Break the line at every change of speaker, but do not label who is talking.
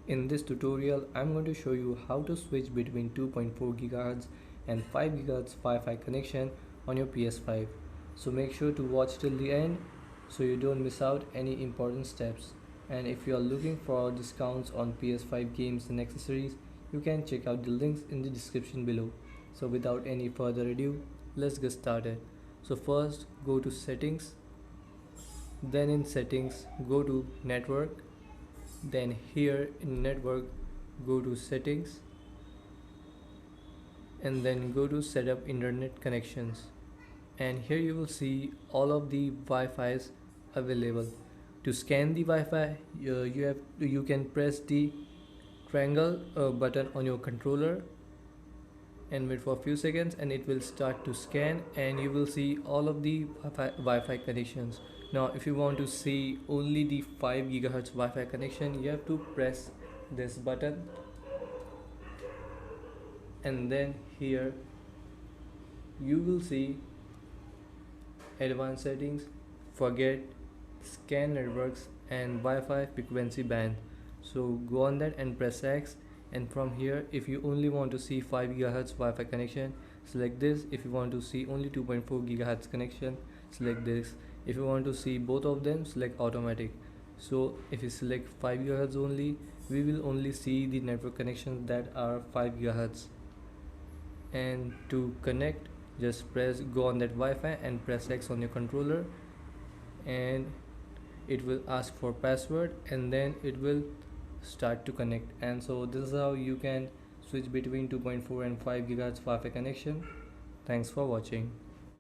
In this tutorial, I'm going to show you how to switch between 2.4 GHz and 5 GHz Wi-Fi connection on your PS5. So make sure to watch till the end so you don't miss out any important steps. And if you are looking for discounts on PS5 games and accessories, you can check out the links in the description below. So without any further ado, let's get started. So first go to settings, then in settings go to network, then here in network go to settings, and then go to setup internet connections, and here you will see all of the Wi-Fi's available. To scan the Wi-Fi, you can press the triangle button on your controller and wait for a few seconds, and it will start to scan, and you will see all of the Wi-Fi connections. Now if you want to see only the 5 GHz Wi-Fi connection, you have to press this button, and then here you will see advanced settings, forget, scan networks, and Wi-Fi frequency band. So go on that and press X, and from here if you only want to see 5 GHz Wi-Fi connection, select this. If you want to see only 2.4 GHz connection, select this. If you want to see both of them, select automatic. So if you select 5 GHz only, we will only see the network connections that are 5 GHz. And to connect, just go on that Wi-Fi and press X on your controller, and it will ask for password, and then it will start to connect. And so this is how you can switch between 2.4 and 5 GHz Wi-Fi connection. Thanks for watching.